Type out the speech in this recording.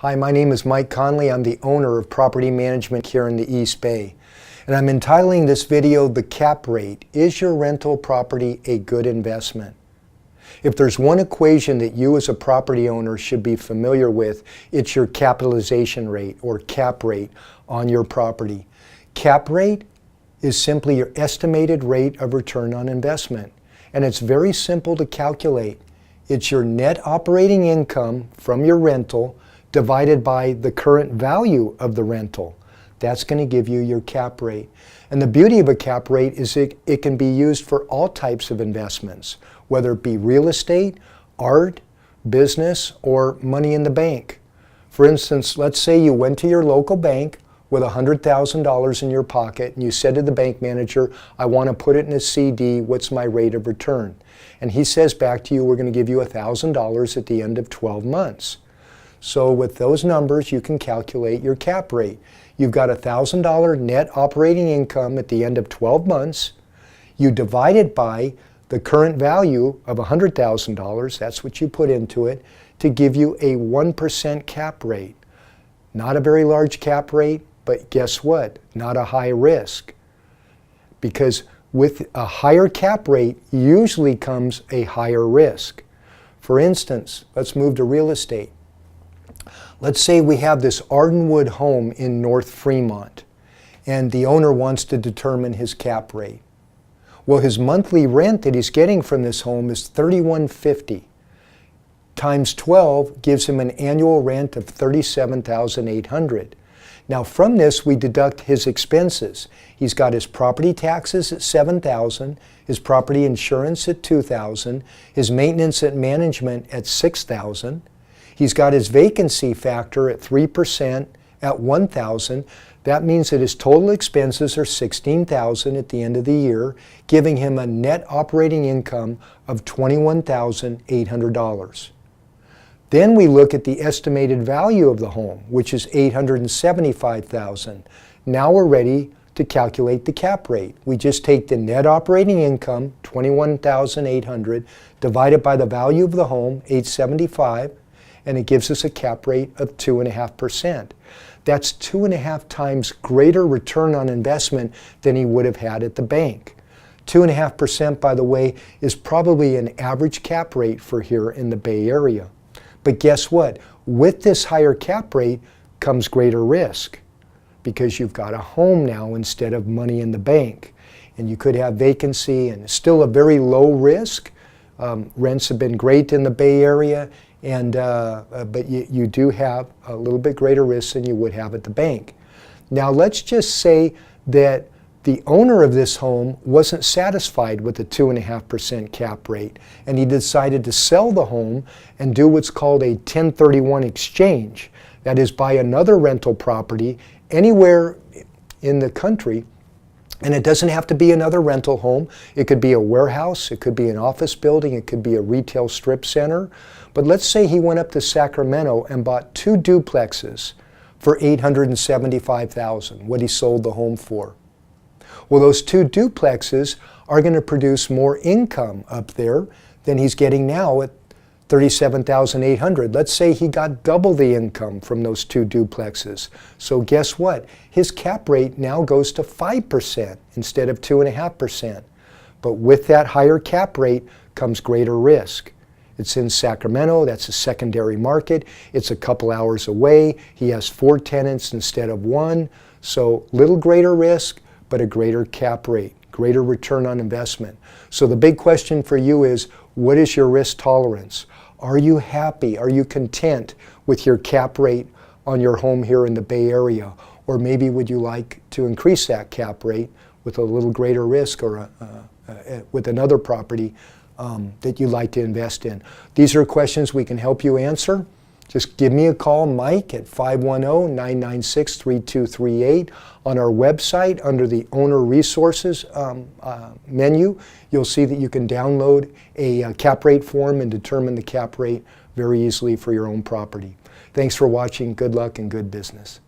Hi, my name is Mike Conley. I'm the owner of property management here in the East Bay. And I'm entitling this video, The Cap Rate. Is your rental property a good investment? If there's one equation that you as a property owner should be familiar with, it's your capitalization rate or cap rate on your property. Cap rate is simply your estimated rate of return on investment. And it's very simple to calculate. It's your net operating income from your rental divided by the current value of the rental. That's going to give you your cap rate. And the beauty of a cap rate is it can be used for all types of investments, whether it be real estate, art, business, or money in the bank. For instance, let's say you went to your local bank with $100,000 in your pocket and you said to the bank manager, I want to put it in a CD, what's my rate of return? And he says back to you, we're going to give you $1,000 at the end of 12 months. So with those numbers, you can calculate your cap rate. You've got $1,000 net operating income at the end of 12 months. You divide it by the current value of $100,000, that's what you put into it, to give you a 1% cap rate. Not a very large cap rate, but guess what? Not a high risk. Because with a higher cap rate usually comes a higher risk. For instance, let's move to real estate. Let's say we have this Ardenwood home in North Fremont, and the owner wants to determine his cap rate. Well, his monthly rent that he's getting from this home is $3,150. Times 12 gives him an annual rent of $37,800. Now from this we deduct his expenses. He's got his property taxes at $7,000, his property insurance at $2,000, his maintenance and management at $6,000. He's got his vacancy factor at 3% at $1,000. That means that his total expenses are $16,000 at the end of the year, giving him a net operating income of $21,800. Then we look at the estimated value of the home, which is $875,000. Now we're ready to calculate the cap rate. We just take the net operating income, $21,800, divided by the value of the home, $875,000, and it gives us a cap rate of 2.5%. That's 2.5 times greater return on investment than he would have had at the bank. 2.5%, by the way, is probably an average cap rate for here in the Bay Area. But guess what? With this higher cap rate comes greater risk because you've got a home now instead of money in the bank. And you could have vacancy and still a very low risk. Rents have been great in the Bay Area, and but you do have a little bit greater risk than you would have at the bank. Now let's just say that the owner of this home wasn't satisfied with the 2.5% cap rate, and he decided to sell the home and do what's called a 1031 exchange. That is, buy another rental property anywhere in the country. And it doesn't have to be another rental home. It could be a warehouse, it could be an office building, it could be a retail strip center. But let's say he went up to Sacramento and bought 2 duplexes for $875,000, what he sold the home for. Well, those 2 duplexes are going to produce more income up there than he's getting now at $37,800. Let's say he got double the income from those 2 duplexes. So guess what? His cap rate now goes to 5% instead of 2.5%. But with that higher cap rate comes greater risk. It's in Sacramento, that's a secondary market. It's a couple hours away. He has 4 tenants instead of 1. So little greater risk, but a greater cap rate, greater return on investment. So the big question for you is, what is your risk tolerance? Are you happy? Are you content with your cap rate on your home here in the Bay Area? Or maybe would you like to increase that cap rate with a little greater risk or with another property that you'd like to invest in? These are questions we can help you answer. Just give me a call, Mike, at 510-996-3238. On our website, under the Owner Resources menu, you'll see that you can download a cap rate form and determine the cap rate very easily for your own property. Thanks for watching. Good luck and good business.